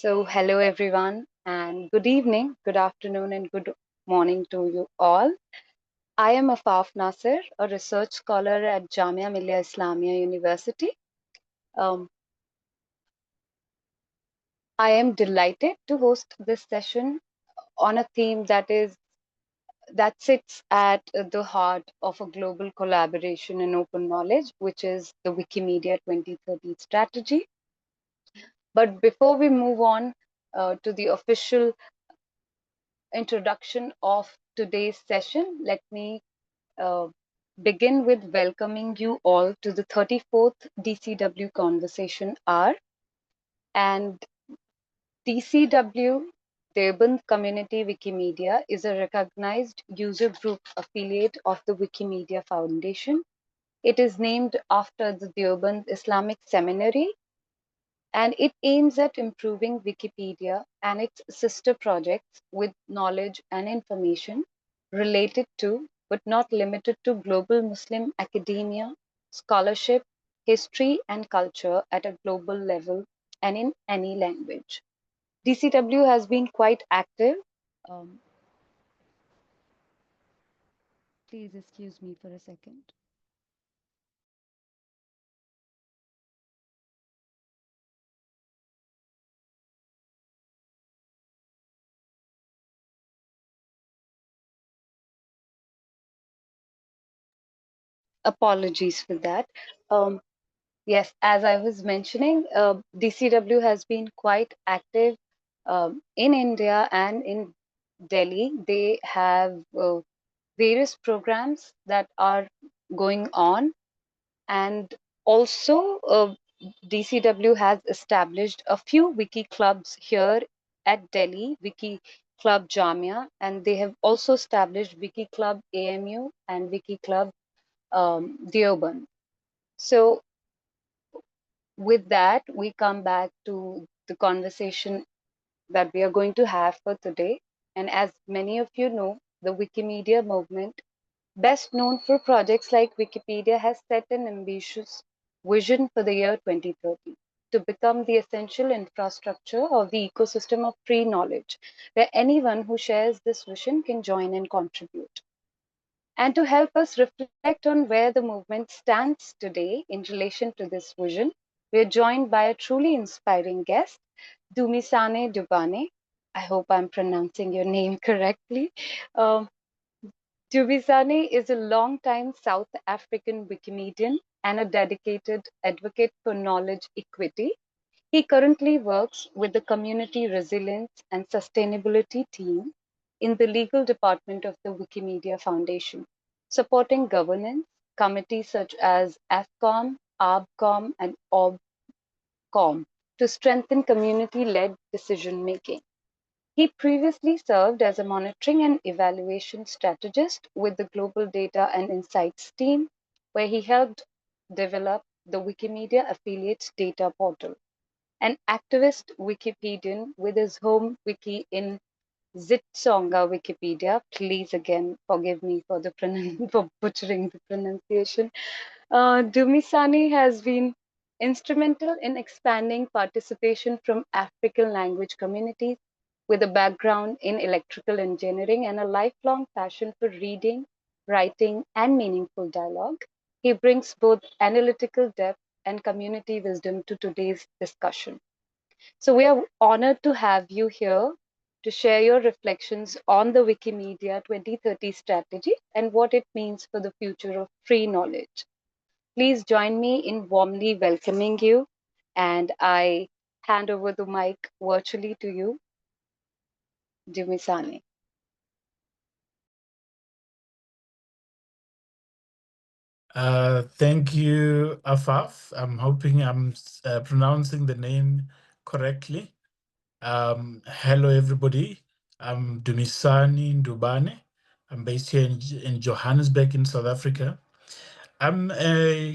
So, hello everyone, and good evening, good afternoon, and good morning to you all. I am Affaf Nasir, a research scholar at Jamia Millia Islamia University. Um, I am delighted to host this session on a theme that sits at the heart of a global collaboration in open knowledge, which is the Wikimedia 2030 strategy. But before we move on to the official introduction of today's session, let me uh, begin with welcoming you all to the 34th DCW Conversation Hour. And DCW, Deoband Community Wikimedia, is a recognized user group affiliate of the Wikimedia Foundation. It is named after the Deoband Islamic Seminary, and it aims at improving Wikipedia and its sister projects with knowledge and information related to, but not limited to, global Muslim academia, scholarship, history, and culture at a global level and in any language. DCW has been quite active. Um, Please excuse me for a second. Apologies for that. Um, Yes, as I was mentioning, DCW has been quite active in India and in Delhi. They have various programs that are going on, and also DCW has established a few wiki clubs here at Delhi, Wiki Club Jamia, and they have also established Wiki Club AMU and Wiki Club Deoband. So with that, we come back to the conversation that we are going to have for today. And as many of you know, the Wikimedia movement, best known for projects like Wikipedia, has set an ambitious vision for the year 2030 to become the essential infrastructure of the ecosystem of free knowledge, where anyone who shares this vision can join and contribute. And to help us reflect on where the movement stands today in relation to this vision, we are joined by a truly inspiring guest, Dumisani NDubane. I hope I'm pronouncing your name correctly. Um, Dumisani is a long-time South African Wikimedian and a dedicated advocate for knowledge equity. He currently works with the Community Resilience and Sustainability team in the legal department of the Wikimedia Foundation, supporting governance committees such as AFCOM, ARBCOM, and OBCOM to strengthen community-led decision-making. He previously served as a monitoring and evaluation strategist with the Global Data and Insights team, where he helped develop the Wikimedia Affiliates Data Portal, an activist Wikipedian with his home wiki in Zitsonga Wikipedia. Please again forgive me for for butchering the pronunciation. Dumisani has been instrumental in expanding participation from African language communities with a background in electrical engineering and a lifelong passion for reading, writing, and meaningful dialogue. He brings both analytical depth and community wisdom to today's discussion. So we are honored to have you here to share your reflections on the Wikimedia 2030 strategy and what it means for the future of free knowledge. Please join me in warmly welcoming you, and I hand over the mic virtually to you, Dumisani. Thank you, Affaf. I'm hoping I'm pronouncing the name correctly. Hello, everybody. I'm Dumisani NDubane. I'm based here in Johannesburg, in South Africa. I'm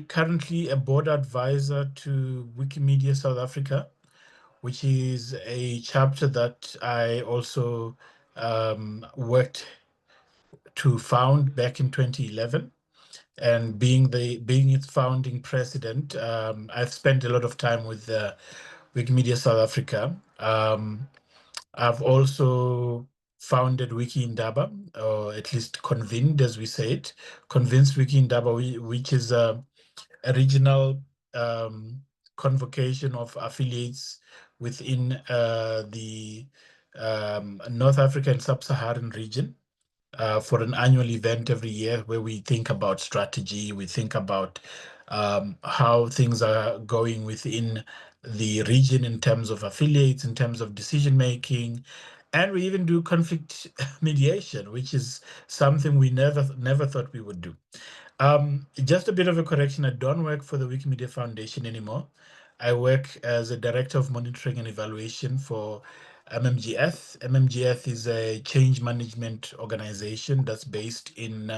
currently a board advisor to Wikimedia South Africa, which is a chapter that I also worked to found back in 2011. And being its founding president, I've spent a lot of time with Wikimedia South Africa. I've also founded Wiki Indaba, or at least convened, as we say it, convinced Wiki Indaba, which is a regional convocation of affiliates within the North African Sub-Saharan region for an annual event every year where we think about strategy, we think about how things are going within the region in terms of affiliates, in terms of decision making, and we even do conflict mediation, which is something we never thought we would do. Just a bit of a correction, I don't work for the Wikimedia Foundation anymore. I work as a director of monitoring and evaluation for MMG EARTH. MMG EARTH is a change management organization that's based in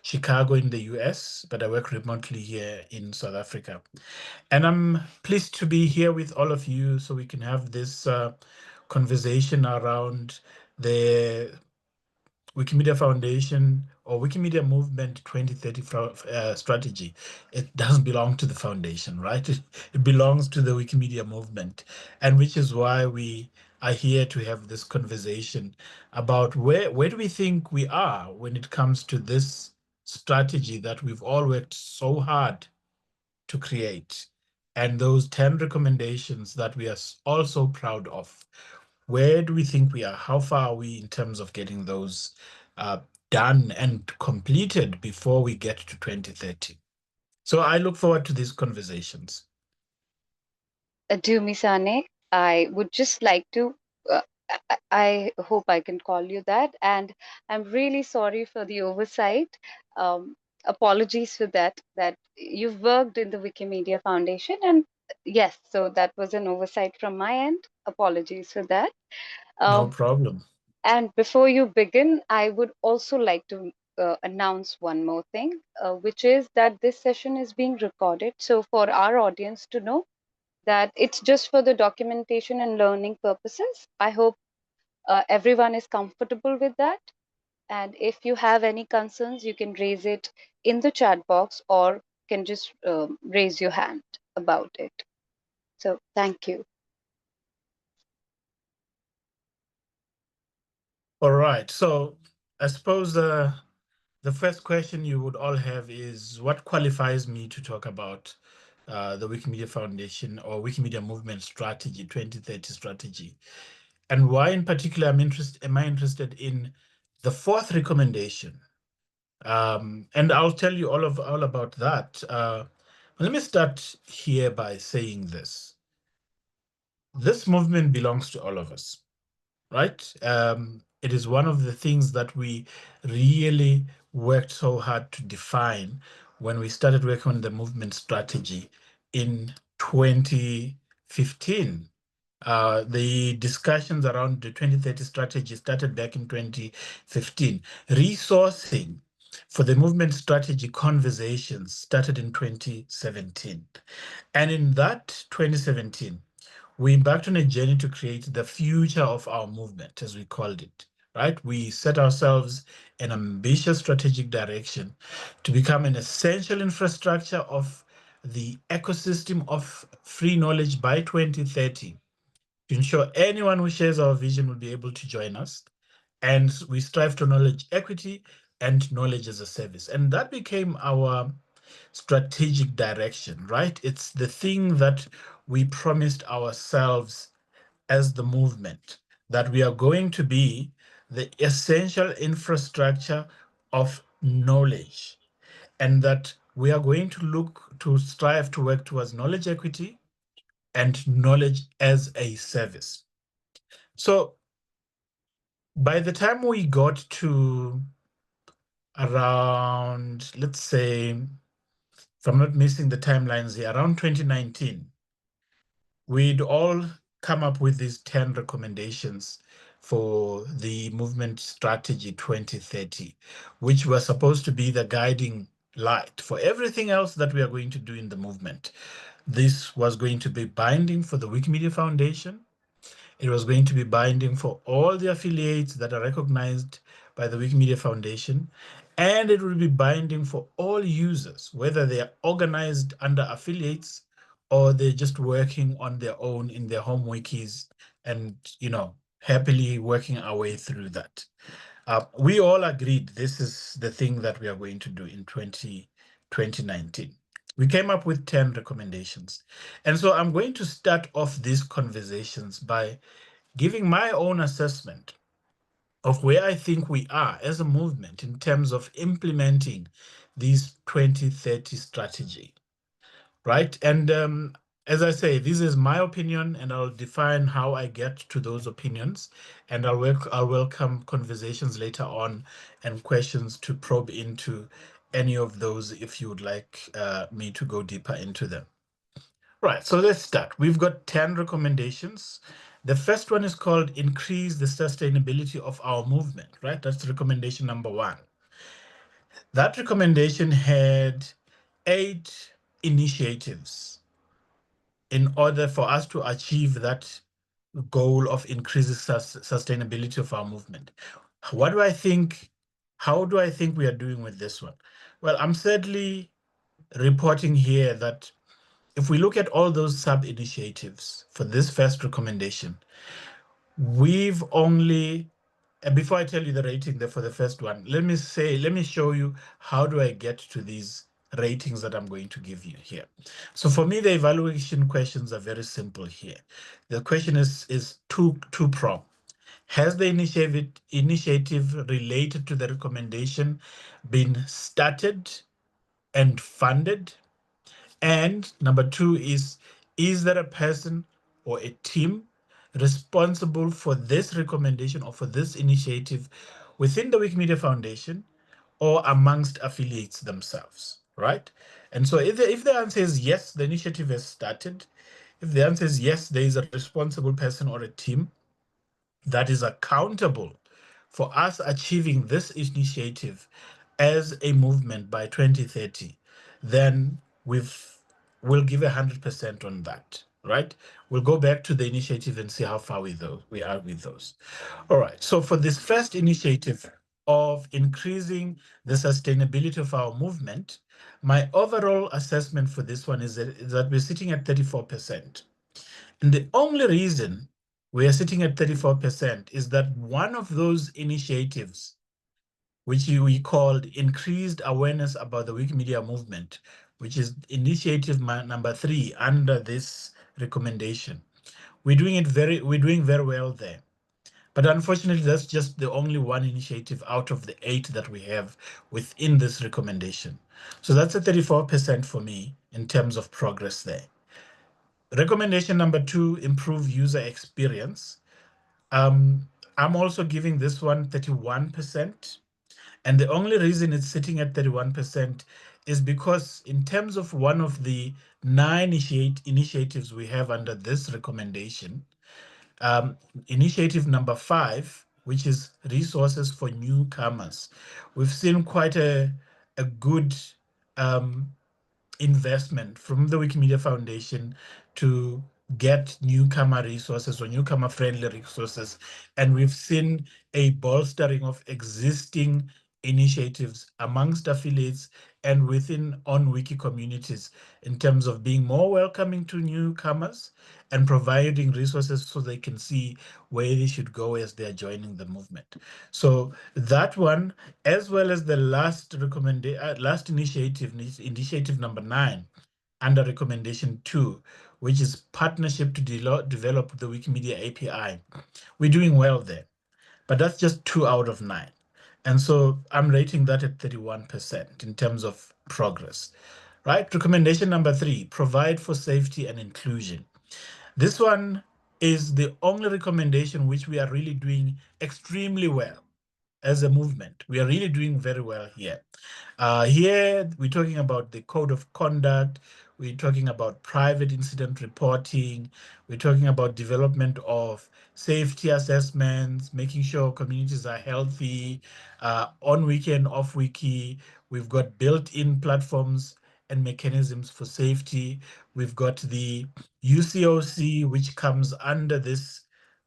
Chicago in the US, but I work remotely here in South Africa. And I'm pleased to be here with all of you so we can have this conversation around the Wikimedia Foundation or Wikimedia Movement 2030 strategy. It doesn't belong to the foundation, right? It belongs to the Wikimedia movement, and which is why we are here to have this conversation about where do we think we are when it comes to this strategy that we've all worked so hard to create, and those 10 recommendations that we are all so proud of. Where do we think we are? How far are we in terms of getting those uh, done and completed before we get to 2030? So I look forward to these conversations. Dumisani, I would just like to. Uh, I hope I can call you that, and I'm really sorry for the oversight. Apologies for that. That you've worked in the Wikimedia Foundation, and yes, so that was an oversight from my end. Apologies for that. No Um, problem. and before you begin, I would also like to announce one more thing, which is that this session is being recorded. So for our audience to know that it's just for the documentation and learning purposes. I hope everyone is comfortable with that. And if you have any concerns, you can raise it in the chat box or can just raise your hand about it. So thank you. All right. So I suppose the first question you would all have is what qualifies me to talk about the Wikimedia Foundation or Wikimedia Movement Strategy, 2030 strategy? And why in particular am I interested in the fourth recommendation? And I'll tell you all about that. Let me start here by saying this. This movement belongs to all of us, right? It is one of the things that we really worked so hard to define when we started working on the movement strategy in 2015. The discussions around the 2030 strategy started back in 2015. Resourcing for the movement strategy conversations started in 2017. And in that 2017, we embarked on a journey to create the future of our movement, as we called it, right? We set ourselves an ambitious strategic direction to become an essential infrastructure of the ecosystem of free knowledge by 2030 to ensure anyone who shares our vision will be able to join us. And we strive to knowledge equity and knowledge as a service. And that became our strategic direction, right? It's the thing that we promised ourselves as the movement, that we are going to be the essential infrastructure of knowledge, and that we are going to look to strive to work towards knowledge equity and knowledge as a service. So by the time we got to around, let's say, if I'm not missing the timelines here, around 2019, we'd all come up with these 10 recommendations for the movement strategy 2030, which were supposed to be the guiding light for everything else that we are going to do in the movement. This was going to be binding for the Wikimedia Foundation. It was going to be binding for all the affiliates that are recognized by the Wikimedia Foundation, and it will be binding for all users, whether they are organized under affiliates or they're just working on their own in their home wikis and, happily working our way through that. We all agreed this is the thing that we are going to do in 2019. We came up with 10 recommendations. And so I'm going to start off these conversations by giving my own assessment of where I think we are as a movement in terms of implementing these 2030 strategy, right? And as I say, this is my opinion, and I'll define how I get to those opinions, and I'll welcome conversations later on and questions to probe into any of those if you would like me to go deeper into them. Right, so let's start. We've got 10 recommendations. The first one is called Increase the Sustainability of Our Movement, right? That's recommendation number one. That recommendation had 8 initiatives in order for us to achieve that goal of increasing sustainability of our movement. What do I think? How do I think we are doing with this one? Well, I'm sadly reporting here that if we look at all those sub-initiatives for this first recommendation, we've only, and before I tell you the rating there for the first one, let me show you how do I get to these ratings that I'm going to give you here. So for me, the evaluation questions are very simple here. The question is two-prong. Has the initiative related to the recommendation been started and funded? And number two is there a person or a team responsible for this recommendation or for this initiative within the Wikimedia Foundation or amongst affiliates themselves, right? And so if the answer is yes, the initiative has started. If the answer is yes, there is a responsible person or a team that is accountable for us achieving this initiative as a movement by 2030, then we'll give 100% on that, right? We'll go back to the initiative and see how far we are with those. All right. So for this first initiative of increasing the sustainability of our movement, my overall assessment for this one is that we're sitting at 34%. And the only reason we are sitting at 34% is that one of those initiatives, which we called Increased Awareness About the Wikimedia Movement, which is initiative number 3 under this recommendation. We're doing very well there. But unfortunately, that's just the only one initiative out of the 8 that we have within this recommendation. So that's a 34% for me in terms of progress there. Recommendation number 2, improve user experience. I'm also giving this one 31%. And the only reason it's sitting at 31% is because in terms of one of the 9 initiatives we have under this recommendation, initiative number 5, which is resources for newcomers, we've seen quite a good um, investment from the Wikimedia Foundation to get newcomer resources or newcomer friendly resources. And we've seen a bolstering of existing initiatives amongst affiliates and within on wiki communities in terms of being more welcoming to newcomers and providing resources so they can see where they should go as they're joining the movement. So that one, as well as the last initiative number 9, under recommendation 2, which is partnership to develop the Wikimedia API. We're doing well there, but that's just 2 out of 9. And so I'm rating that at 31% in terms of progress, right? Recommendation number 3, provide for safety and inclusion. This one is the only recommendation which we are really doing extremely well as a movement. We are really doing very well here. Here, we're talking about the code of conduct. We're talking about private incident reporting. We're talking about development of safety assessments, making sure communities are healthy, on wiki and off wiki. We've got built-in platforms and mechanisms for safety. We've got the UCOC, which comes under this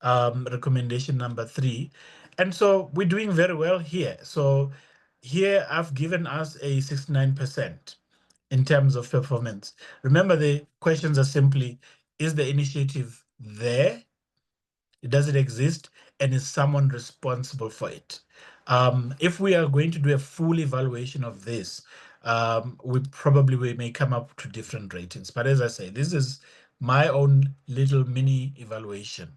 recommendation number 3. And so we're doing very well here. So here I've given us a 69%. in terms of performance. Remember, the questions are simply, is the initiative there? Does it exist? And is someone responsible for it? If we are going to do a full evaluation of this, we may come up to different ratings. But as I say, this is my own little mini evaluation.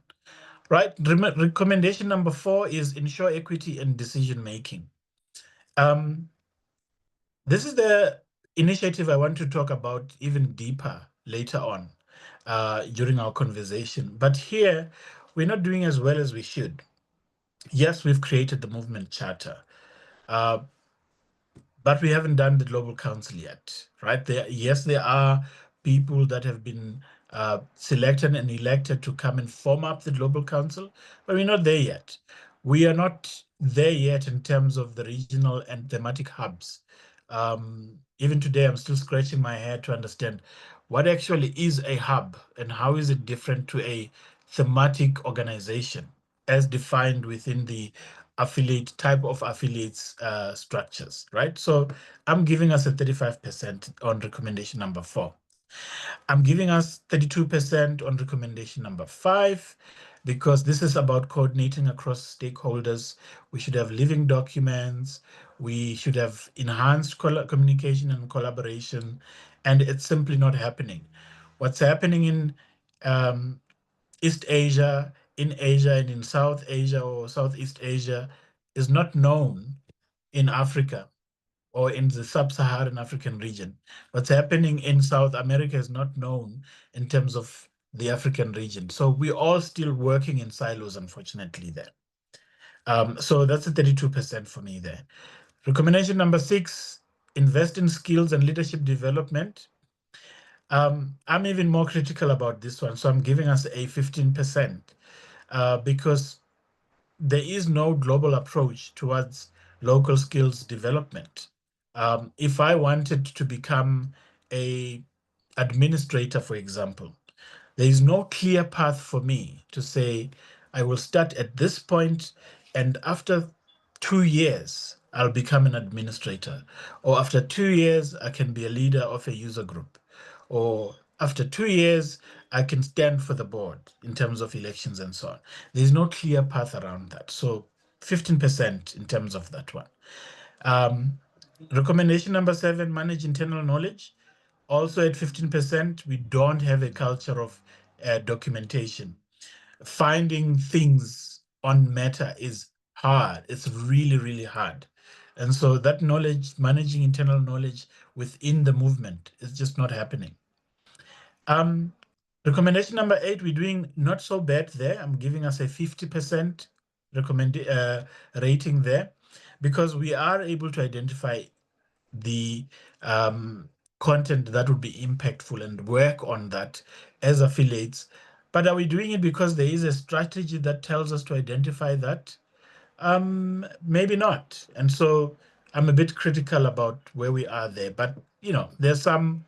Right. Recommendation number 4 is ensure equity in decision making. This is the initiative I want to talk about even deeper later on during our conversation. But here, we're not doing as well as we should. Yes, we've created the movement charter, uh, but we haven't done the Global Council yet, right? Yes, there are people that have been selected and elected to come and form up the Global Council, but we're not there yet. We are not there yet in terms of the regional and thematic hubs. Even today, I'm still scratching my head to understand what actually is a hub and how is it different to a thematic organization as defined within the affiliate type of affiliates structures, right? So I'm giving us a 35% on recommendation number 4. I'm giving us 32% on recommendation number 5, because this is about coordinating across stakeholders. We should have living documents. We should have enhanced communication and collaboration, and it's simply not happening. What's happening in um, East Asia, in Asia, and in South Asia or Southeast Asia is not known in Africa or in the sub-Saharan African region. What's happening in South America is not known in terms of the African region. So we're all still working in silos, unfortunately, there. So that's a 32% for me there. Recommendation number 6, invest in skills and leadership development. I'm even more critical about this one. So I'm giving us a 15% because there is no global approach towards local skills development. If I wanted to become a administrator, for example, there is no clear path for me to say I will start at this point, and after 2 years I'll become an administrator, or after 2 years I can be a leader of a user group, or after 2 years I can stand for the board in terms of elections and so on. There's no clear path around that. So 15% in terms of that one. Um, Recommendation number 7, manage internal knowledge. Also at 15%, we don't have a culture of documentation. Finding things on Meta is hard. It's really, really hard. And so that knowledge, managing internal knowledge within the movement is just not happening. Um, Recommendation number 8, we're doing not so bad there. I'm giving us a 50% rating there, because we are able to identify the content that would be impactful and work on that as affiliates. But are we doing it because there is a strategy that tells us to identify that? Maybe not. And so I'm a bit critical about where we are there. But there's some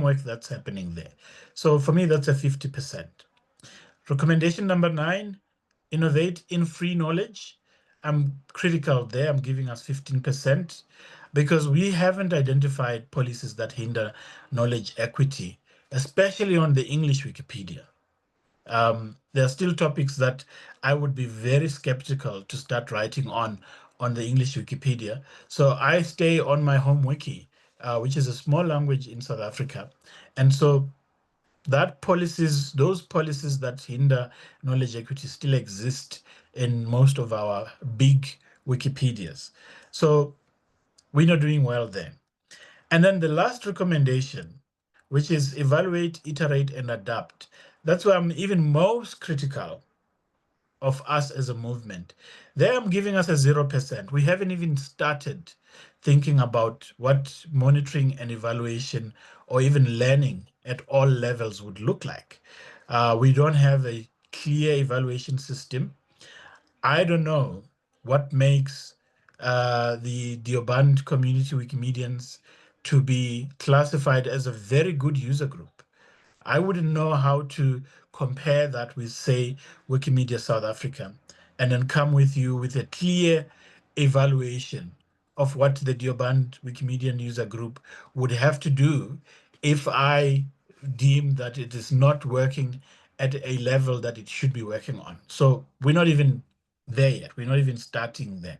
work that's happening there. So for me, that's a 50%. Recommendation number 9, innovate in free knowledge. I'm critical there. I'm giving us 15% because we haven't identified policies that hinder knowledge equity, especially on the English Wikipedia. There are still topics that I would be very skeptical to start writing on the English Wikipedia. So I stay on my home wiki, which is a small language in South Africa. And so those policies that hinder knowledge equity still exist in most of our big Wikipedias. So we're not doing well there. And then the last recommendation, which is evaluate, iterate, and adapt. That's where I'm even most critical of us as a movement. There I'm giving us a 0%. We haven't even started thinking about what monitoring and evaluation or even learning at all levels would look like. We don't have a clear evaluation system. I don't know what makes the DNDubane community Wikimedians to be classified as a very good user group. I wouldn't know how to compare that with, say, Wikimedia South Africa, and then come with you with a clear evaluation of what the DeoBand Wikimedian user group would have to do if I deem that it is not working at a level that it should be working on. So we're not even there yet. We're not even starting there.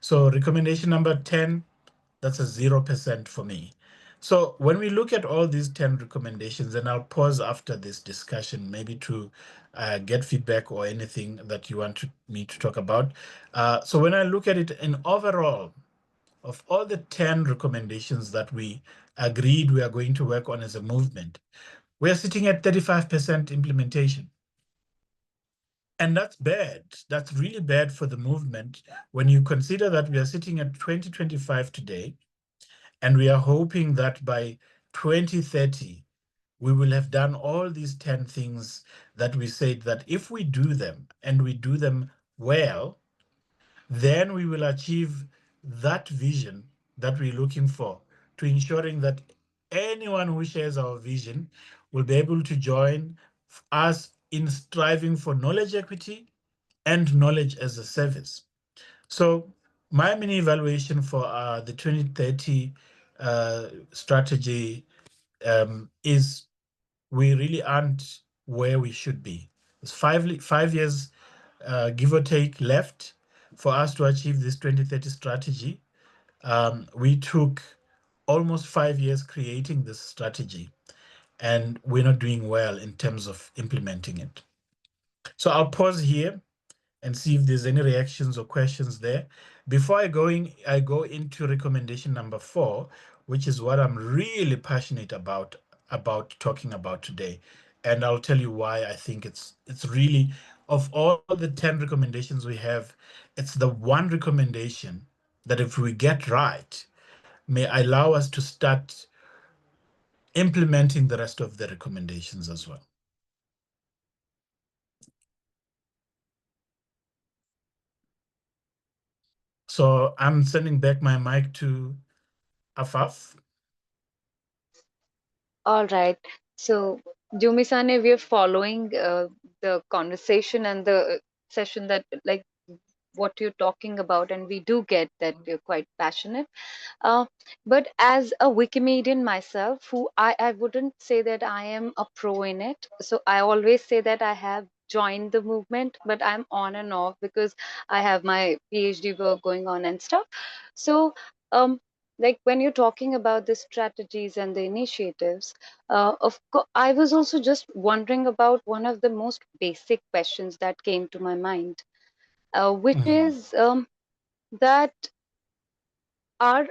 So recommendation number 10, that's a 0% for me. So when we look at all these 10 recommendations, and I'll pause after this discussion, maybe to get feedback or anything that you want me to talk about. So when I look at it in overall, of all the 10 recommendations that we agreed we are going to work on as a movement, we are sitting at 35% implementation. And that's bad. That's really bad for the movement when you consider that we are sitting at 2025 today, and we are hoping that by 2030, we will have done all these 10 things that we said that if we do them and we do them well, then we will achieve that vision that we're looking for, to ensuring that anyone who shares our vision will be able to join us in striving for knowledge equity and knowledge as a service. So my mini evaluation for the 2030 strategy is we really aren't where we should be. It's 5 years, give or take, left for us to achieve this 2030 strategy. We took almost 5 years creating this strategy, and we're not doing well in terms of implementing it. So I'll pause here and see if there's any reactions or questions there. Before I go into recommendation number 4, which is what I'm really passionate about talking about today. And I'll tell you why I think it's really, of all the 10 recommendations we have, it's the one recommendation that if we get right, may allow us to start implementing the rest of the recommendations as well. So I'm sending back my mic to Affaf. All right. So, Dumisani, we are following the conversation and the session that, like, what you're talking about, and we do get that you're quite passionate. Uh, but as a Wikimedian myself, I wouldn't say that I am a pro in it. So I always say that I have joined the movement, but I'm on and off because I have my PhD work going on and stuff. So, like when you're talking about the strategies and the initiatives, I was also just wondering about one of the most basic questions that came to my mind, which Mhm. is that are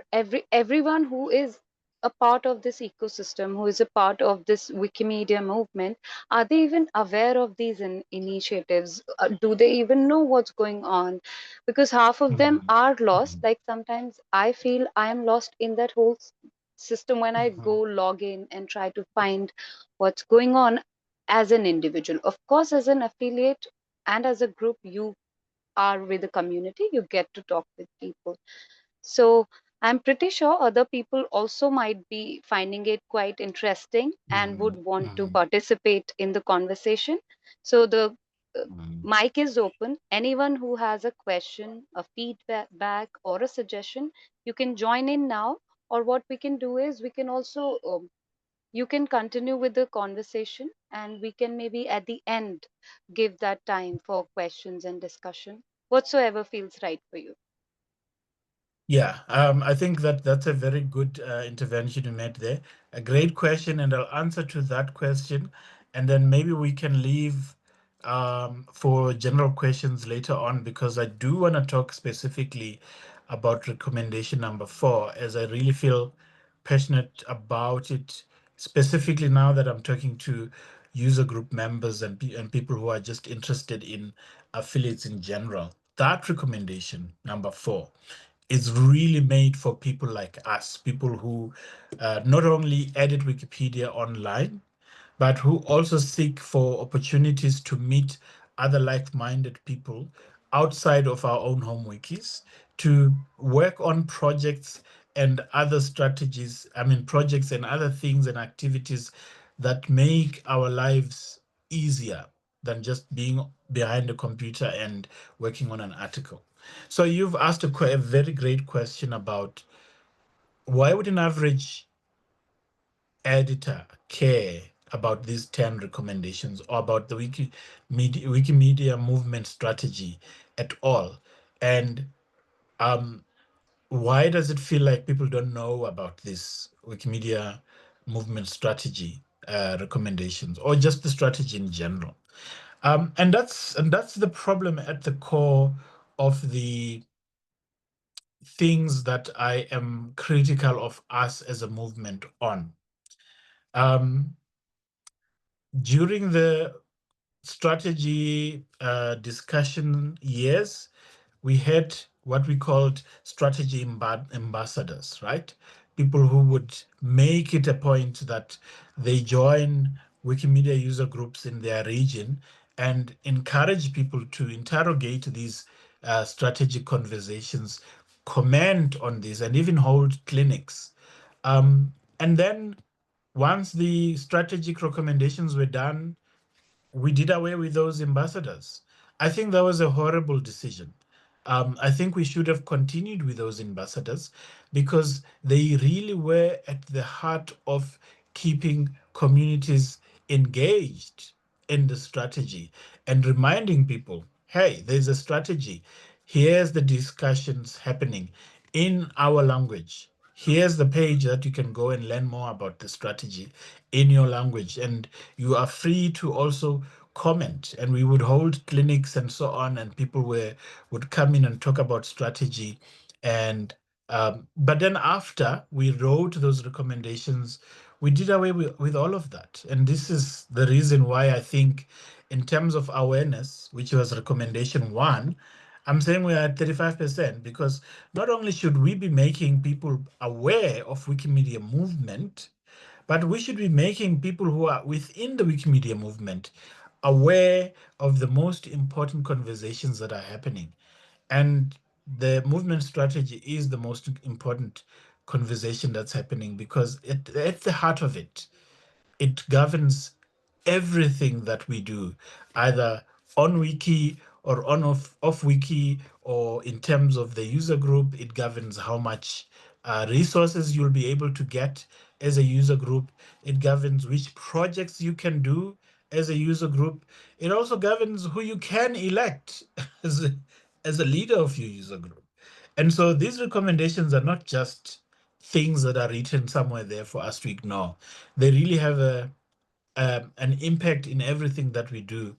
everyone who is a part of this ecosystem, who is a part of this Wikimedia movement, are they even aware of these initiatives? Do they even know what's going on? Because half of them Mhm. are lost. Mhm. Like sometimes I feel I am lost in that whole system when I go Mhm. log in and try to find what's going on as an individual. Of course, as an affiliate and as a group, you are with the community, you get to talk with people. So I'm pretty sure other people also might be finding it quite interesting and would Mhm. want to Mhm. participate in the conversation. So the uh, Mhm. mic is open. Anyone who has a question, a feedback, or a suggestion, you can join in now. Or what we can do is we can also you can continue with the conversation, and we can maybe at the end give that time for questions and discussion, whatsoever feels right for you. Yeah, I think that that's a very good intervention you made there. A great question, and I'll answer to that question, and then maybe we can leave for general questions later on, because I do want to talk specifically about recommendation number 4, as I really feel passionate about it, specifically now that I'm talking to user group members and people who are just interested in affiliates in general. That recommendation number 4 is really made for people like us, people who not only edit Wikipedia online, but who also seek for opportunities to meet other like-minded people outside of our own home wikis, to work on projects and other strategies, projects and other things and activities that make our lives easier. than just being behind a computer and working on an article. So you've asked a very great question about why would an average editor care about these 10 recommendations or about the Wikimedia movement strategy at all? And um, why does it feel like people don't know about this Wikimedia movement strategy recommendations or just the strategy in general? And that's the problem at the core of the things that I am critical of us as a movement on. Um, During the strategy discussion years, we had what we called strategy ambassadors, right? People who would make it a point that they join Wikimedia user groups in their region and encourage people to interrogate these strategic conversations, comment on these, and even hold clinics. And then once the strategic recommendations were done, we did away with those ambassadors. I think that was a horrible decision. I think we should have continued with those ambassadors because they really were at the heart of keeping communities engaged in the strategy and reminding people, hey, there's a strategy. Here's the discussions happening in our language. Here's the page that you can go and learn more about the strategy in your language. And you are free to also comment. And we would hold clinics and so on, and people would come in and talk about strategy. And but then after we wrote those recommendations, we did away with all of that. And this is the reason why I think, in terms of awareness, which was recommendation one, I'm saying we are at 35% because not only should we be making people aware of Wikimedia movement, but we should be making people who are within the Wikimedia movement aware of the most important conversations that are happening. And the movement strategy is the most important conversation that's happening because at the heart of it, it governs everything that we do, either on wiki or on off wiki, or in terms of the user group. It governs how much resources you'll be able to get as a user group. It governs which projects you can do as a user group. It also governs who you can elect as a leader of your user group. And so these recommendations are not just things that are written somewhere there for us to ignore. They really have an impact in everything that we do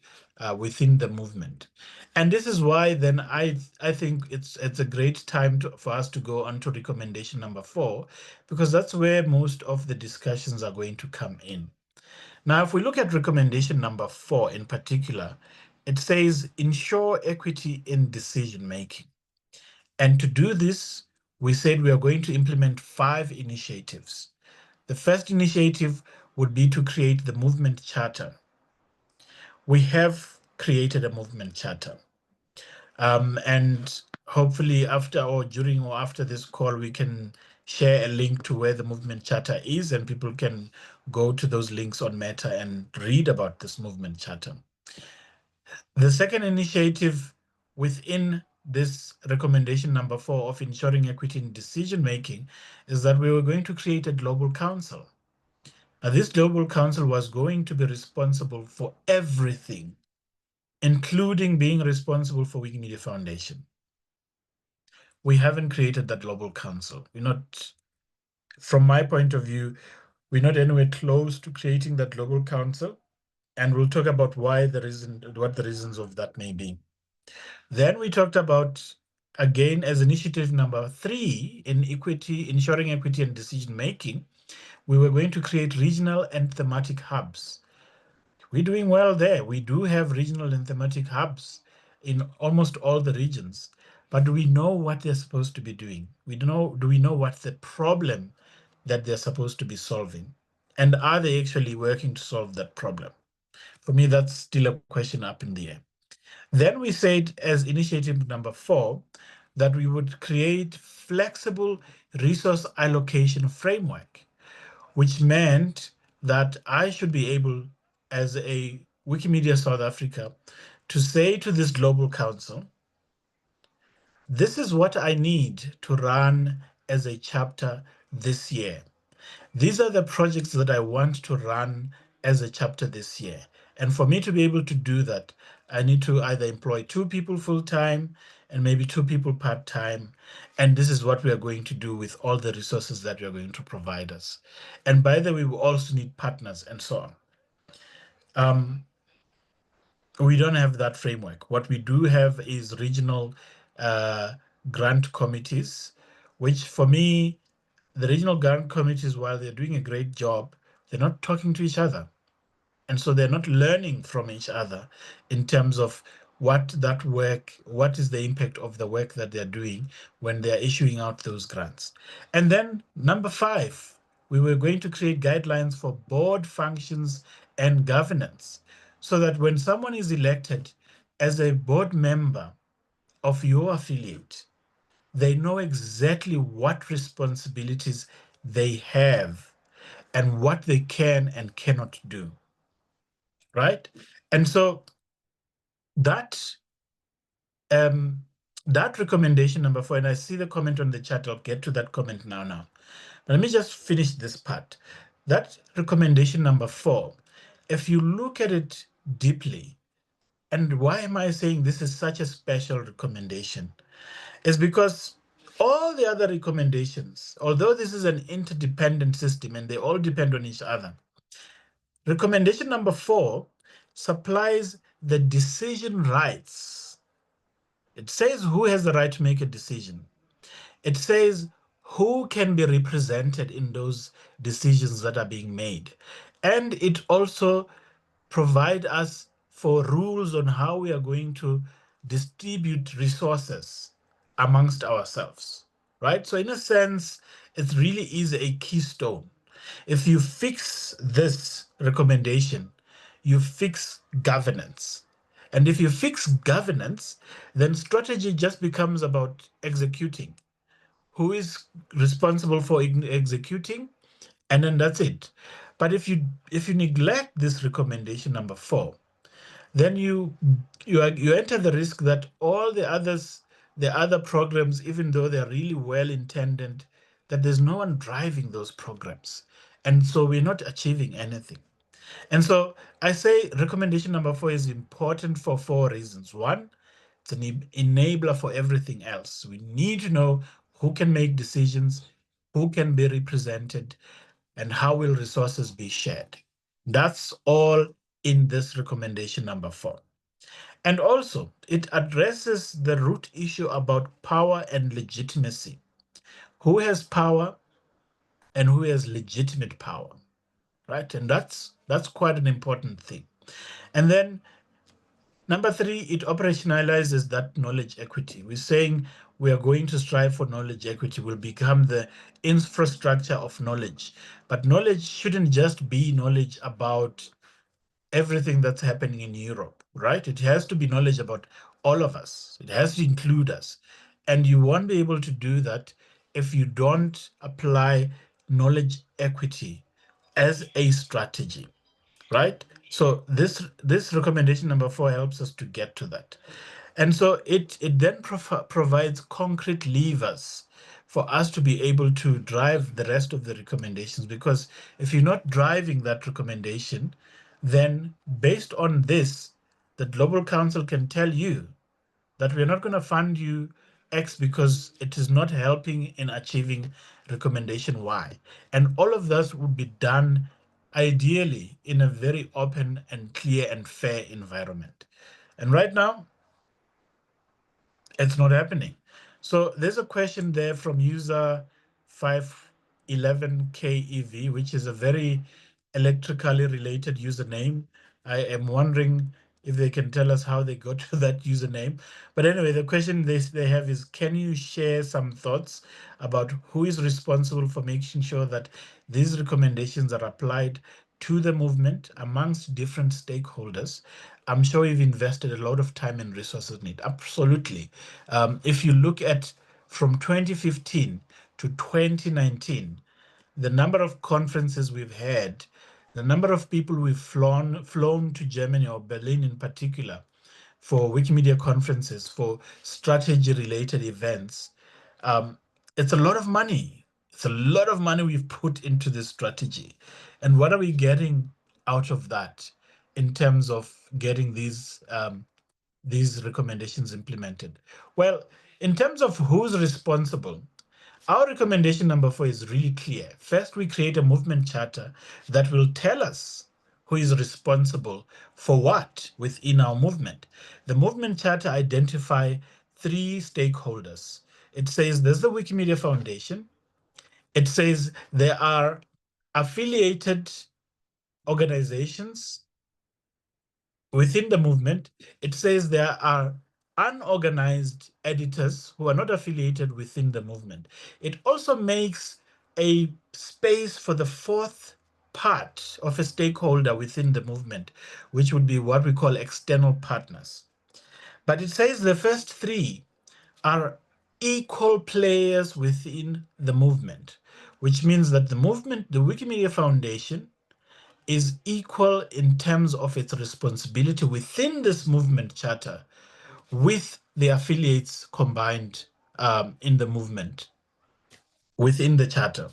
within the movement. And this is why then I think it's a great time for us to go on to recommendation number 4, because that's where most of the discussions are going to come in. Now, if we look at recommendation number 4 in particular, it says ensure equity in decision making. And to do this, we said we are going to implement 5 initiatives. The first initiative would be to create the movement charter. We have created a movement charter. And hopefully after or during or after this call, we can share a link to where the movement charter is, and people can go to those links on Meta and read about this movement charter. The second initiative within this recommendation number 4 of ensuring equity in decision making is that we were going to create a global council. Now, this global council was going to be responsible for everything, including being responsible for Wikimedia Foundation. We haven't created that global council. We're not, from my point of view, we're not anywhere close to creating that global council. And we'll talk about what the reasons of that may be. Then we talked about, again, as initiative number 3 in ensuring equity and decision making, we were going to create regional and thematic hubs. We're doing well there. We do have regional and thematic hubs in almost all the regions, but do we know what they're supposed to be doing? Do we know what the problem that they're supposed to be solving? And are they actually working to solve that problem? For me, that's still a question up in the air. Then we said, as initiative number 4, that we would create flexible resource allocation framework, which meant that I should be able, as a Wikimedia South Africa to say to this global council, this is what I need to run as a chapter this year. These are the projects that I want to run as a chapter this year. And for me to be able to do that, I need to either employ 2 people full time and maybe 2 people part time. And this is what we are going to do with all the resources that you are going to provide us. And by the way, we also need partners and so on. We don't have that framework. What we do have is regional uh, grant committees, which for me, the regional grant committees, while they're doing a great job, they're not talking to each other. And so they're not learning from each other in terms of what is the impact of the work that they're doing when they're issuing out those grants. And then number 5, we were going to create guidelines for board functions and governance so that when someone is elected as a board member of your affiliate, they know exactly what responsibilities they have and what they can and cannot do, right? And so that um, that recommendation number 4, and I see the comment on the chat. I'll get to that comment now. But let me just finish this part. That recommendation number 4, if you look at it deeply, and why am I saying this is such a special recommendation? Is because all the other recommendations, although this is an interdependent system and they all depend on each other, recommendation number 4 supplies the decision rights. It says who has the right to make a decision. It says who can be represented in those decisions that are being made. And it also provides us for rules on how we are going to distribute resources amongst ourselves, right? So in a sense, it really is a keystone. If you fix this recommendation, you fix governance. And if you fix governance, then strategy just becomes about executing. Who is responsible for executing? And then that's it. But if you neglect this recommendation number 4, then you enter the risk that all the other programs, even though they're really well intended, that there's no one driving those programs. And so we're not achieving anything. And so I say recommendation number 4 is important for 4 reasons. One, it's an enabler for everything else. We need to know who can make decisions, who can be represented, and how will resources be shared. That's all in this recommendation number 4. And also, it addresses the root issue about power and legitimacy. Who has power and who has legitimate power, right? And that's quite an important thing. And then number 3, it operationalizes that knowledge equity. We're saying we are going to strive for knowledge equity, will become the infrastructure of knowledge. But knowledge shouldn't just be knowledge about everything that's happening in Europe, right? It has to be knowledge about all of us. It has to include us. And you won't be able to do that if you don't apply knowledge equity as a strategy, right? So this recommendation number 4 helps us to get to that. And so it then provides concrete levers for us to be able to drive the rest of the recommendations. Because if you're not driving that recommendation, then based on this, the Global Council can tell you that we're not going to fund you X because it is not helping in achieving recommendation Y. And all of this would be done ideally in a very open and clear and fair environment. And right now, it's not happening. So there's a question there from user 511KEV, which is a very electrically related username. I am wondering if they can tell us how they got to that username. But anyway, the question they have is, can you share some thoughts about who is responsible for making sure that these recommendations are applied to the movement amongst different stakeholders? I'm sure you've invested a lot of time and resources in it. Absolutely. If you look at from 2015 to 2019, the number of conferences we've had The number of people we've flown to Germany or Berlin in particular for Wikimedia conferences, for strategy-related events, um, it's a lot of money. It's a lot of money we've put into this strategy. And what are we getting out of that in terms of getting these recommendations implemented? Well, in terms of who's responsible, our recommendation number 4 is really clear. First, we create a movement charter that will tell us who is responsible for what within our movement. The movement charter identify 3 stakeholders. It says there's the Wikimedia Foundation. It says there are affiliated organizations within the movement. It says there are unorganized editors who are not affiliated within the movement. It also makes a space for the fourth part of a stakeholder within the movement, which would be what we call external partners. But it says the first 3 are equal players within the movement, which means that the movement, the Wikimedia Foundation, is equal in terms of its responsibility within this movement charter with the affiliates combined in the movement within the charter.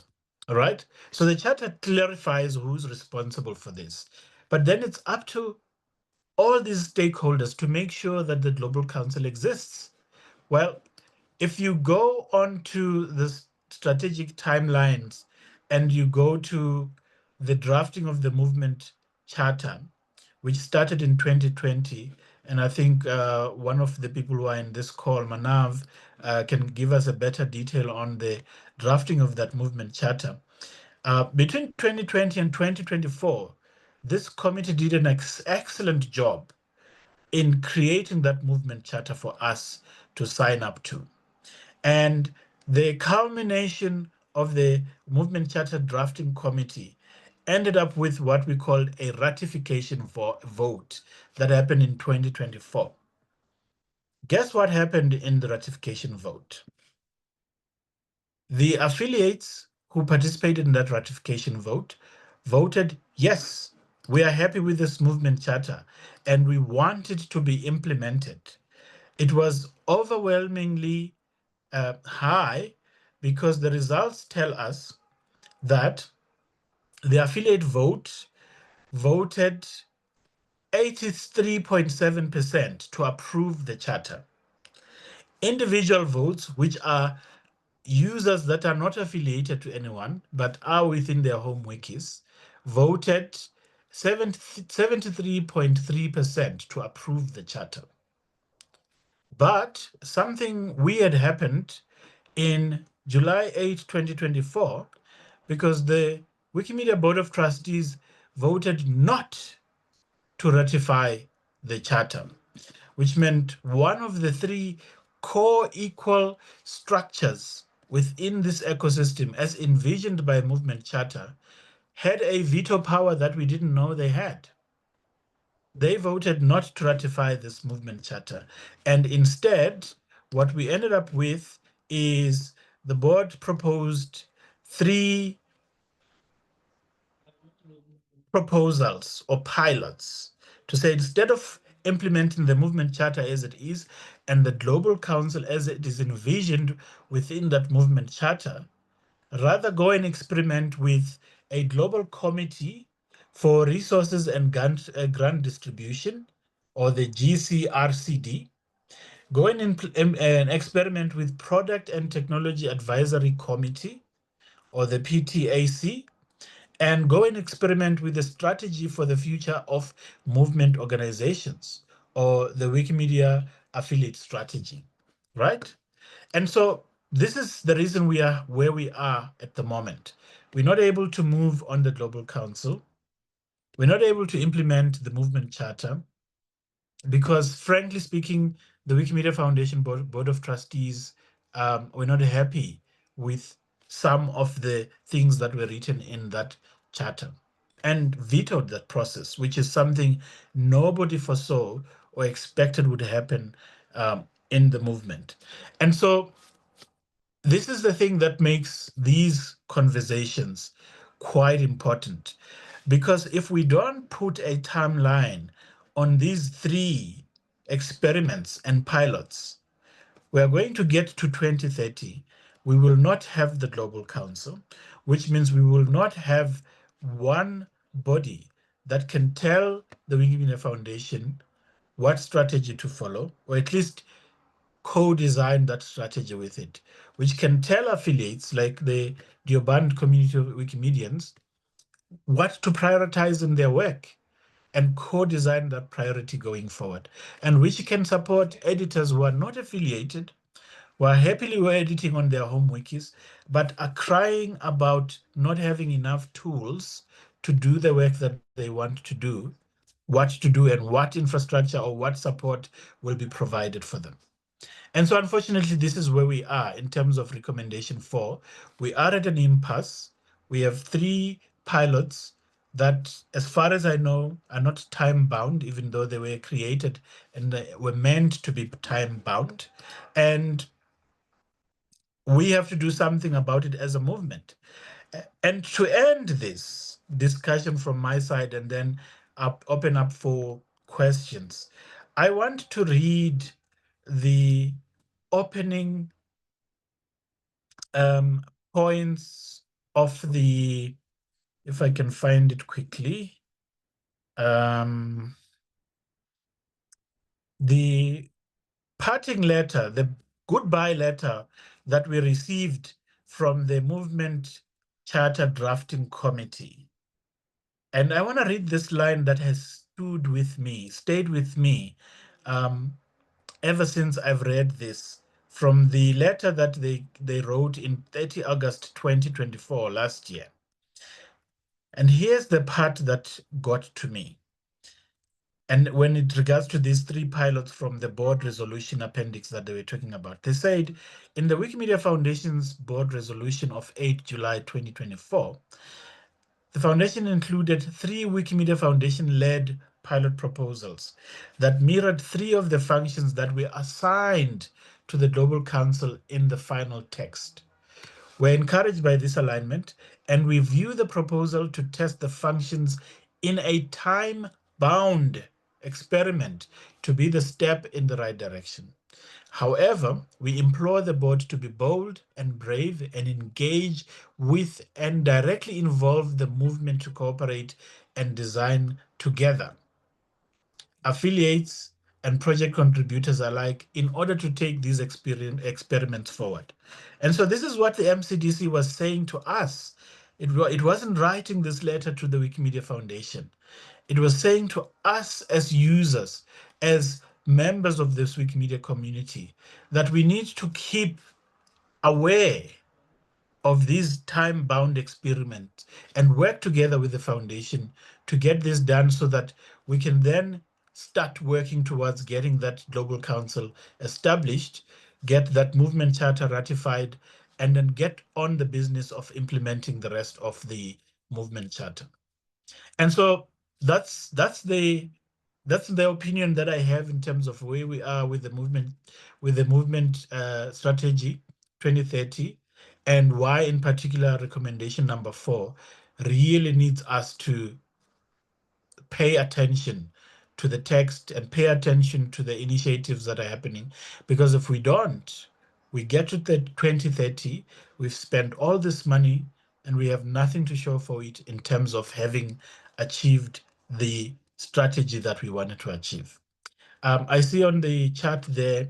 All right. So the charter clarifies who's responsible for this. But then it's up to all these stakeholders to make sure that the Global Council exists. Well, if you go on to the strategic timelines and you go to the drafting of the movement charter, which started in 2020, and I think one of the people who are in this call, Manav, can give us a better detail on the drafting of that movement charter. Between 2020 and 2024, this committee did an excellent job in creating that movement charter for us to sign up to. And the culmination of the Movement Charter Drafting Committee ended up with what we called a ratification vote that happened in 2024. Guess what happened in the ratification vote? The affiliates who participated in that ratification vote voted yes, we are happy with this movement charter and we want it to be implemented. It was overwhelmingly high because the results tell us that the affiliate voted 83.7% to approve the charter. Individual votes, which are users that are not affiliated to anyone but are within their home wikis, voted 73.3% to approve the charter. But something weird happened in July 8, 2024, because the Wikimedia Board of Trustees voted not to ratify the charter, which meant one of the 3 core equal structures within this ecosystem, as envisioned by Movement Charter, had a veto power that we didn't know they had. They voted not to ratify this movement charter. And instead, what we ended up with is the board proposed 3 proposals or pilots to say instead of implementing the movement charter as it is and the global council as it is envisioned within that movement charter, rather go and experiment with a global committee for resources and grant distribution, or the GCRCD. Go and experiment with product and technology advisory committee, or the PTAC, and go and experiment with the strategy for the future of movement organizations, or the Wikimedia affiliate strategy, right? And so this is the reason we are where we are at the moment. We're not able to move on the Global Council. We're not able to implement the movement charter because, frankly speaking, the Wikimedia Foundation Board of Trustees were not happy with some of the things that were written in that charter and vetoed that process, which is something nobody foresaw or expected would happen in the movement. And so this is the thing that makes these conversations quite important, Because if we don't put a timeline on these three experiments and pilots, we are going to get to 2030. We will not have the Global Council, which means we will not have one body that can tell the Wikimedia Foundation what strategy to follow, or at least co-design that strategy with it, which can tell affiliates like the DeOband community of Wikimedians what to prioritize in their work and co-design that priority going forward, and which can support editors who are not affiliated, who are happily editing on their home wikis, but are crying about not having enough tools to do the work that they want to do, what to do, and what infrastructure or what support will be provided for them. And so, unfortunately, this is where we are in terms of recommendation four. We are at an impasse. We have three pilots that, as far as I know, are not time bound, even though they were created and were meant to be time bound. And we have to do something about it as a movement. And to end this discussion from my side and then open up for questions, I want to read the opening um, points of the, if I can find it quickly, um, the parting letter, the goodbye letter that we received from the Movement Charter Drafting Committee. And I want to read this line that has stayed with me ever since I've read this, from the letter that they wrote in 30 August 2024, last year. And here's the part that got to me. And when it regards to these three pilots from the board resolution appendix that they were talking about, they said in the Wikimedia Foundation's board resolution of 8 July 2024, the foundation included three Wikimedia Foundation-led pilot proposals that mirrored three of the functions that were assigned to the Global Council in the final text. We're encouraged by this alignment, and we view the proposal to test the functions in a time-bound experiment to be the step in the right direction. However, we implore the board to be bold and brave and engage with and directly involve the movement to cooperate and design together, affiliates and project contributors alike, in order to take these experiments forward. And so this is what the MCDC was saying to us. It wasn't writing this letter to the Wikimedia Foundation. It was saying to us as users, as members of this Wikimedia community, that we need to keep aware of these time-bound experiments and work together with the foundation to get this done so that we can then start working towards getting that global council established, get that movement charter ratified, and then get on the business of implementing the rest of the movement charter. And so that's the opinion that I have in terms of where we are with the movement strategy 2030, and why in particular recommendation number 4 really needs us to pay attention to the text and pay attention to the initiatives that are happening. Because if we don't, we get to the 2030, we've spent all this money and we have nothing to show for it in terms of having achieved the strategy that we wanted to achieve. I see on the chat there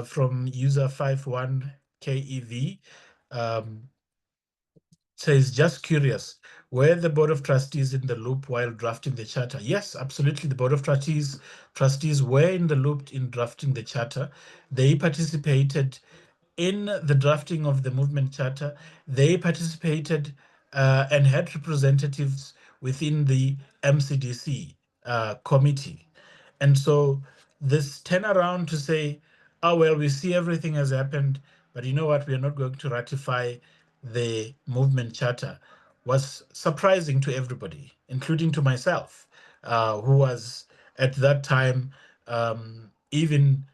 from user 51KEV, says, just curious, were the Board of Trustees in the loop while drafting the charter? Yes, absolutely. The Board of Trustees were in the loop in drafting the charter. They participated in the drafting of the movement charter. They participated and had representatives within the MCDC committee. And so this turnaround to say, oh, well, we see everything has happened, but you know what, we are not going to ratify the movement charter, was surprising to everybody, including to myself, who was at that time even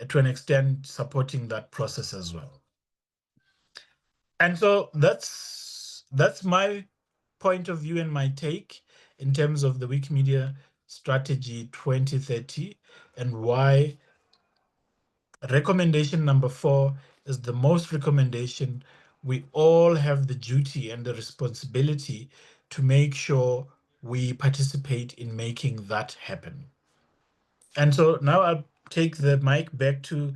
to an extent supporting that process as well. And so that's my point of view and my take. in terms of the Wikimedia Strategy 2030 and why recommendation number 4 is the most recommendation. We all have the duty and the responsibility to make sure we participate in making that happen. And so now I'll take the mic back to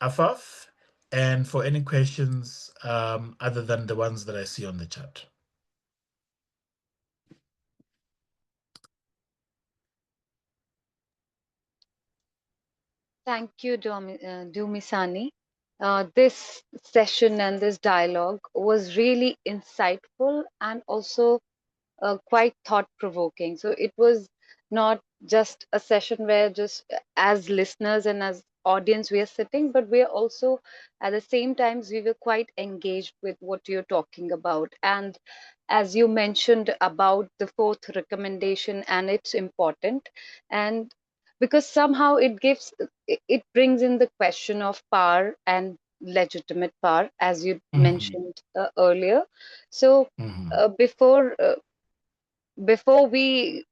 Affaf, and for any questions other than the ones that I see on the chat. Thank you, Dumisani. This session and this dialogue was really insightful and also quite thought provoking. So it was not just a session where just as listeners and as audience we are sitting, but we are also at the same times we were quite engaged with what you're talking about. And as you mentioned about the fourth recommendation, and it's important, and because somehow it brings in the question of power and legitimate power, as you Mhm, mentioned earlier. So mhm. before we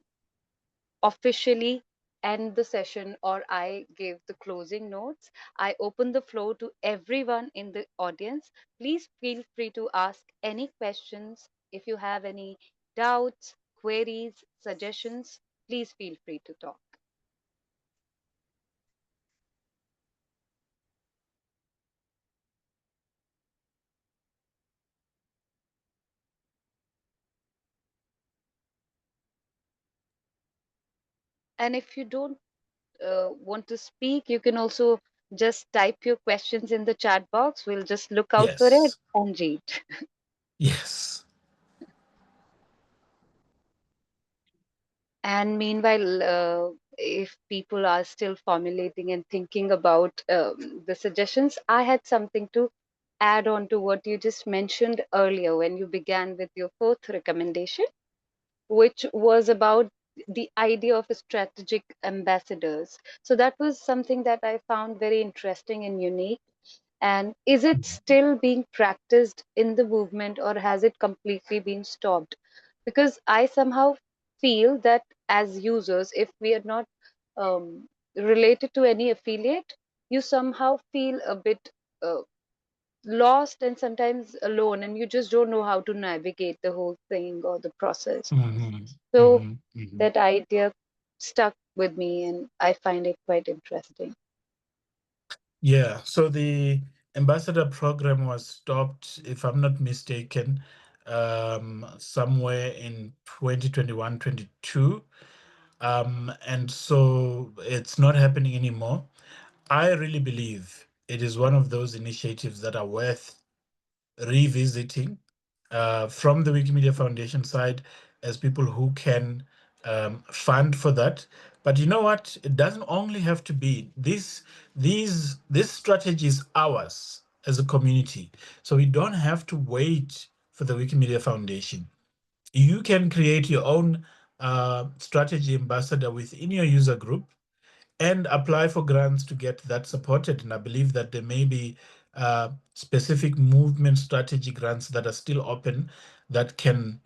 officially end the session or I give the closing notes, I open the floor to everyone in the audience. Please feel free to ask any questions. If you have any doubts, queries, suggestions, please feel free to talk. And if you don't want to speak, you can also just type your questions in the chat box. We'll just look out for it Yes, and read. yes. And meanwhile, if people are still formulating and thinking about the suggestions, I had something to add on to what you just mentioned earlier when you began with your fourth recommendation, which was about the idea of strategic ambassadors. So that was something that I found very interesting and unique. And is it still being practiced in the movement or has it completely been stopped? Because I somehow feel that as users, if we are not related to any affiliate, you somehow feel a bit uh, lost and sometimes alone, and you just don't know how to navigate the whole thing or the process. Mhm, So mhm, mhm. that idea stuck with me, and I find it quite interesting. Yeah, so the ambassador program was stopped, if I'm not mistaken, somewhere in 2021, 22. And so it's not happening anymore. I really believe it is one of those initiatives that are worth revisiting from the Wikimedia Foundation side as people who can fund for that. But you know what? It doesn't only have to be this strategy is ours as a community. So we don't have to wait for the Wikimedia Foundation. You can create your own strategy ambassador within your user group and apply for grants to get that supported. And I believe that there may be specific movement strategy grants that are still open that can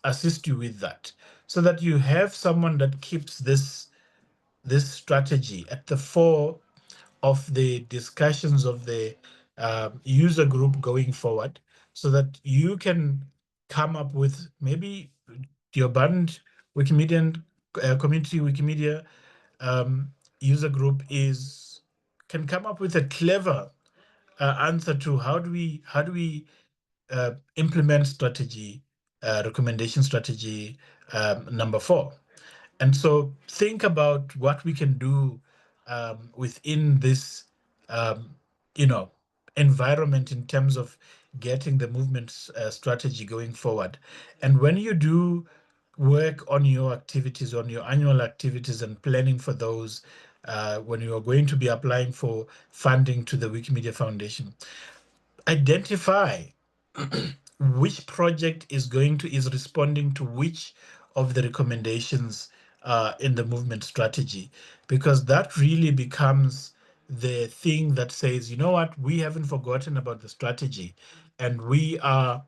assist you with that, so that you have someone that keeps this strategy at the fore of the discussions of the user group going forward, so that you can come up with maybe your band Wikimedian community Wikimedia um, user group is can come up with a clever answer to how do we implement strategy recommendation strategy number 4. And so think about what we can do within this um, you know environment in terms of getting the movement strategy going forward. And when you do work on your activities, on your annual activities and planning for those, when you are going to be applying for funding to the Wikimedia Foundation, identify which project is responding to which of the recommendations in the movement strategy, because that really becomes the thing that says, you know what, we haven't forgotten about the strategy, and we are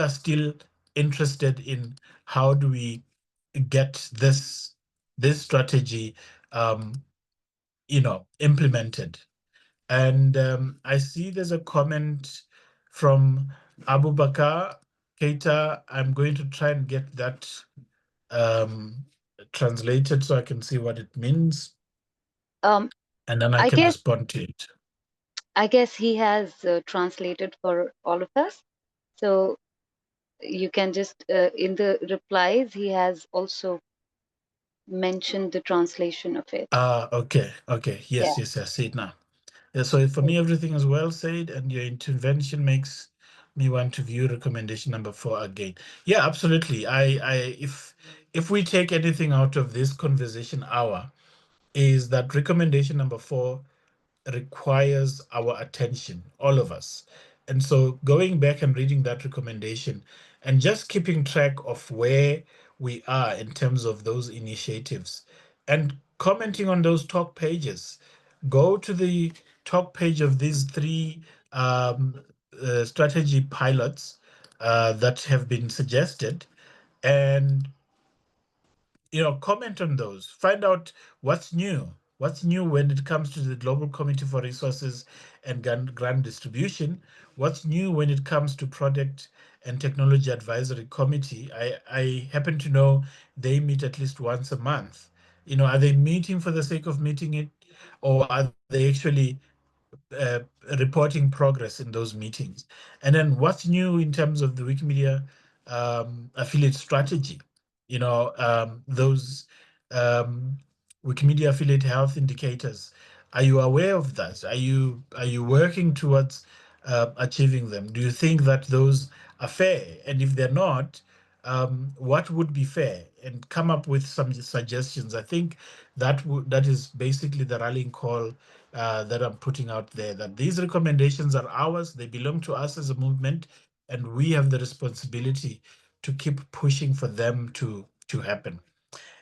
still interested in how do we get this strategy implemented. And I see there's a comment from Abu Bakar Keita. I'm going to try and get that um, translated so I can see what it means, Um, and then I I can guess respond to it. I guess he has translated for all of us. So you can just in the replies he has also mentioned the translation of it. Okay. Yeah. Yes, I see it now. Yeah, so for me, everything is well said, and your intervention makes me want to view recommendation number 4 again. Yeah, absolutely. If we take anything out of this conversation hour, is that recommendation number 4 requires our attention, all of us. And so going back and reading that recommendation and just keeping track of where we are in terms of those initiatives and commenting on those talk pages. Go to the talk page of these three strategy pilots that have been suggested, and comment on those. Find out what's new. What's new when it comes to the Global Committee for Resources and Grant Distribution? What's new when it comes to Product and Technology Advisory Committee? I happen to know they meet at least once a month. Are they meeting for the sake of meeting it, or are they actually uh, reporting progress in those meetings? And then what's new in terms of the Wikimedia affiliate strategy? Those um, Wikimedia affiliate health indicators. Are you aware of that? Are you working towards achieving them? Do you think that those are fair? And if they're not, what would be fair? And come up with some suggestions. I think that is basically the rallying call that I'm putting out there. That these recommendations are ours. They belong to us as a movement, and we have the responsibility to keep pushing for them to happen.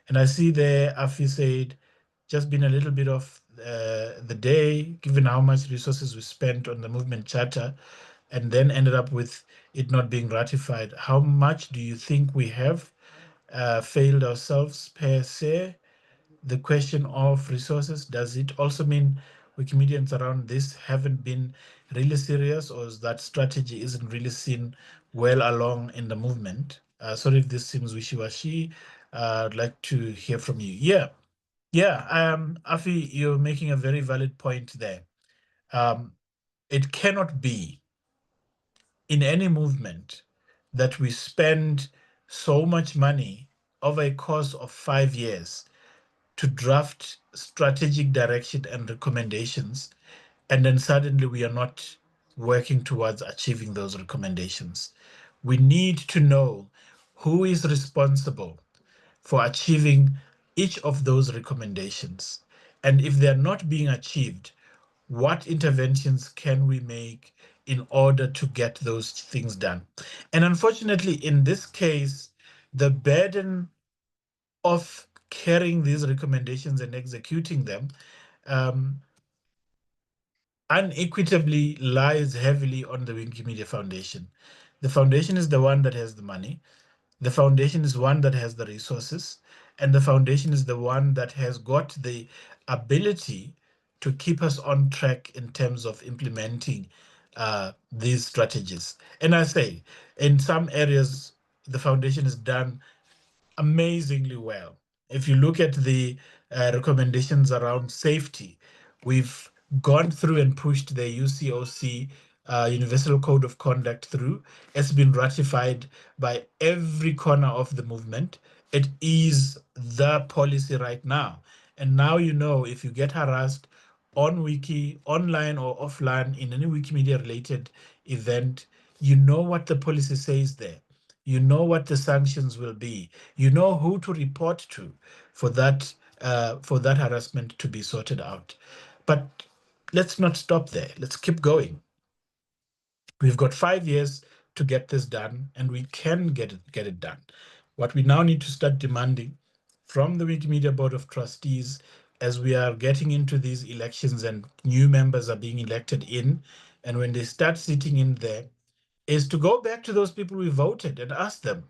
And I see there, Afi said, just been a little bit of the day, given how much resources we spent on the movement charter, and then ended up with it not being ratified. How much do you think we have failed ourselves per se? The question of resources, does it also mean Wikimedians around this haven't been really serious, or is that strategy isn't really seen well along in the movement? Sorry if this seems wishy-washy. I'd like to hear from you. Yeah. Afi, you're making a very valid point there. Um, it cannot be in any movement that we spend so much money over a course of 5 years to draft strategic direction and recommendations, and then suddenly we are not working towards achieving those recommendations. We need to know who is responsible for achieving each of those recommendations. And if they're not being achieved, what interventions can we make in order to get those things done? And unfortunately, in this case, the burden of carrying these recommendations and executing them um, unequitably lies heavily on the Wikimedia Foundation. The foundation is the one that has the money. The foundation is one that has the resources, and the foundation is the one that has got the ability to keep us on track in terms of implementing these strategies. And I say, in some areas, the foundation is done amazingly well. If you look at the recommendations around safety, we've gone through and pushed the UCOC Universal Code of Conduct through. It's been ratified by every corner of the movement. It is the policy right now. And now if you get harassed on Wiki, online or offline, in any Wikimedia related event, you know what the policy says there. You know what the sanctions will be. You know who to report to for that harassment to be sorted out. But let's not stop there. Let's keep going. We've got 5 years to get this done, and we can get it done. What we now need to start demanding from the Wikimedia Board of Trustees, as we are getting into these elections and new members are being elected in, and when they start sitting in there, is to go back to those people we voted and ask them,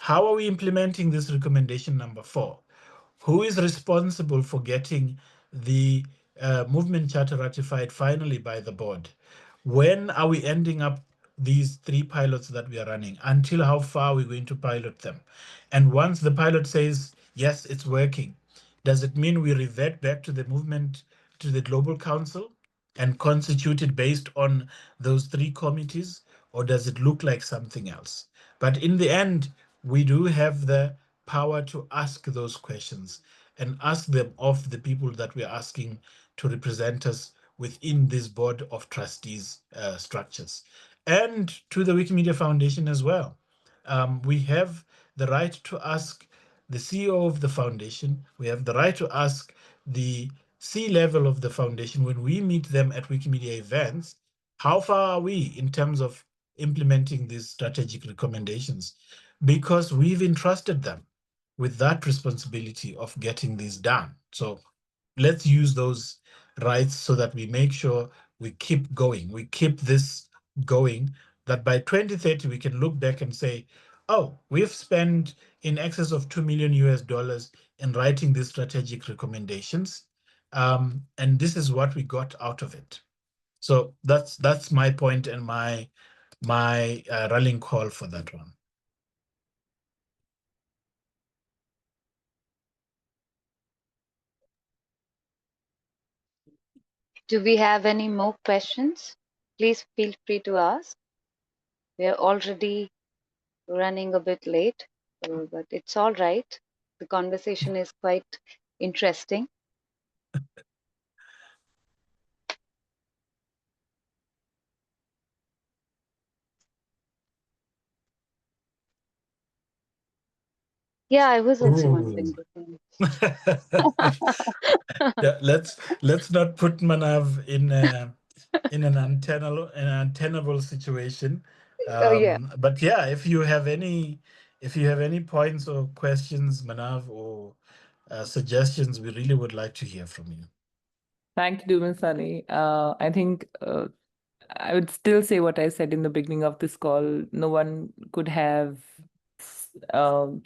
how are we implementing this recommendation number 4? Who is responsible for getting the movement charter ratified finally by the board? When are we ending up these 3 pilots that we are running? Until how far are we going to pilot them? And once the pilot says, yes, it's working, does it mean we revert back to the movement, to the Global Council and constitute it based on those 3 committees? Or does it look like something else? But in the end, we do have the power to ask those questions and ask them of the people that we're asking to represent us within this board of trustees structures, and to the Wikimedia Foundation as well. We have the right to ask the CEO of the foundation. We have the right to ask the C-level of the foundation when we meet them at Wikimedia events. How far are we in terms of implementing these strategic recommendations? Because we've entrusted them with that responsibility of getting these done. So let's use those rights so that we make sure we keep going, we keep this going, that by 2030 we can look back and say, oh, we've spent in excess of 2 million US dollars in writing these strategic recommendations. And this is what we got out of it. So that's my point and my rallying call for that one. Do we have any more questions? Please feel free to ask. We are already running a bit late, but it's all right. The conversation is quite interesting. Yeah, I was also Ooh. wondering the same. Yeah, let's not put Manav in an untenable situation. Oh, yeah. But yeah, if you have any points or questions, Manav, or suggestions, we really would like to hear from you. Thank you, Dumisani. I think I would still say what I said in the beginning of this call. No one could have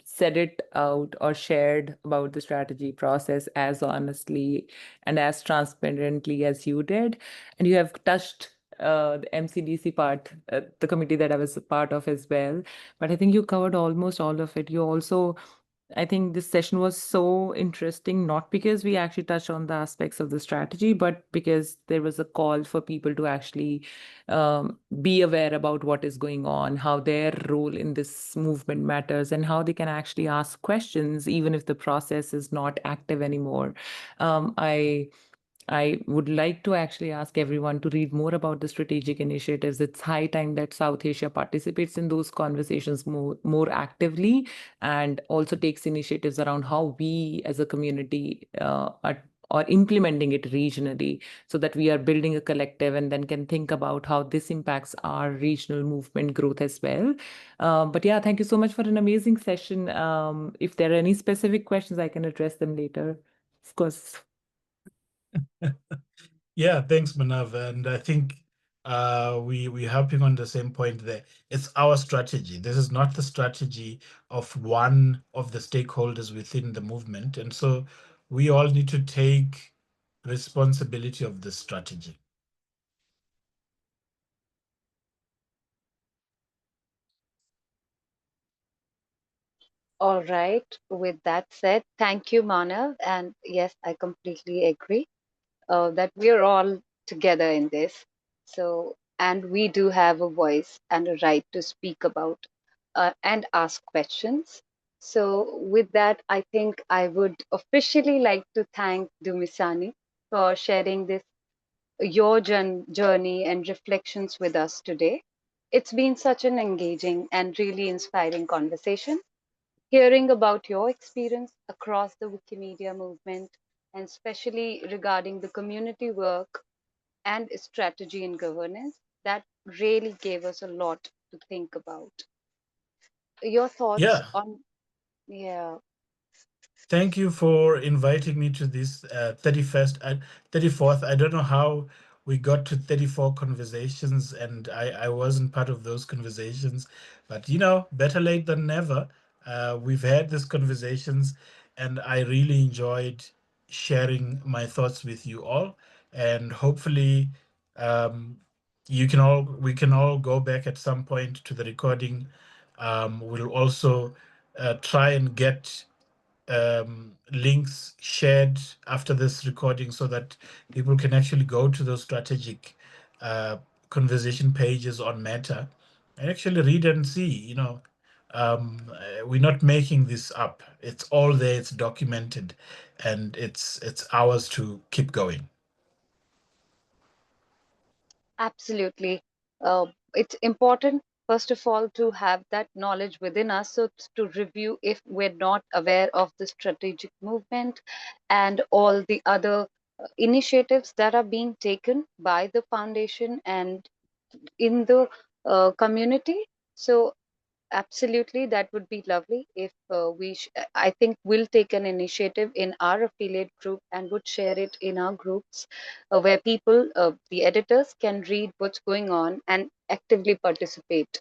said it out or shared about the strategy process as honestly and as transparently as you did. And you have touched the MCDC part, the committee that I was a part of as well. But I think you covered almost all of it. You also I think this session was so interesting, not because we actually touched on the aspects of the strategy, but because there was a call for people to actually be aware about what is going on, how their role in this movement matters, and how they can actually ask questions, even if the process is not active anymore. I would like to actually ask everyone to read more about the strategic initiatives. It's high time that South Asia participates in those conversations more actively and also takes initiatives around how we as a community are implementing it regionally so that we are building a collective and then can think about how this impacts our regional movement growth as well. But yeah, thank you so much for an amazing session. If there are any specific questions, I can address them later. Of course. Yeah, thanks, Manav. And I think we're helping on the same point there. It's our strategy. This is not the strategy of one of the stakeholders within the movement. And so we all need to take responsibility of this strategy. All right. With that said, thank you, Manav. And yes, I completely agree that we're all together in this. So, and we do have a voice and a right to speak about and ask questions. So, with that, I think I would officially like to thank Dumisani for sharing this your journey and reflections with us today. It's been such an engaging and really inspiring conversation. Hearing about your experience across the Wikimedia movement, and especially regarding the community work and strategy and governance, that really gave us a lot to think about. Your thoughts Yeah, on, yeah, thank you for inviting me to this 31st and 34th. I don't know how we got to 34 conversations, and I wasn't part of those conversations, but better late than never. We've had these conversations, and I really enjoyed sharing my thoughts with you all. And hopefully, um, we can all go back at some point to the recording. We'll also try and get links shared after this recording so that people can actually go to those strategic uh, conversation pages on Meta and actually read and see, we're not making this up. It's all there, it's documented, and it's ours to keep going. Absolutely. It's important, first of all, to have that knowledge within us. So, to review if we're not aware of the strategic movement and all the other initiatives that are being taken by the foundation and in the community. So, absolutely, that would be lovely if I think we'll take an initiative in our affiliate group and would share it in our groups where people, the editors, can read what's going on and actively participate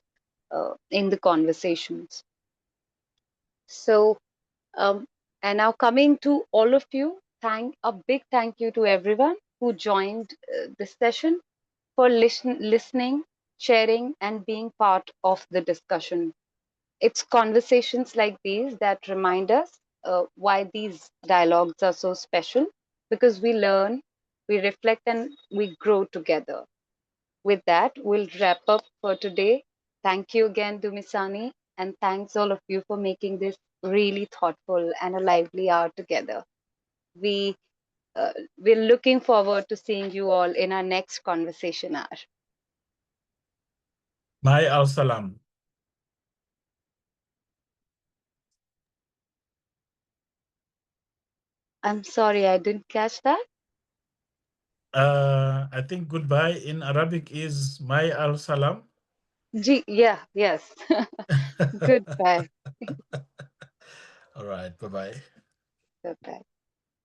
in the conversations. So, um, and now coming to all of you, a big thank you to everyone who joined this session for listening, sharing, and being part of the discussion. It's conversations like these that remind us why these dialogues are so special, because we learn, we reflect, and we grow together. With that, we'll wrap up for today. Thank you again, Dumisani, and thanks all of you for making this really thoughtful and a lively hour together. We we're looking forward to seeing you all in our next conversation hour. My al salam. I'm sorry, I didn't catch that. I think goodbye in Arabic is my al salam. Yeah, yes. Goodbye. All right, bye bye. Goodbye.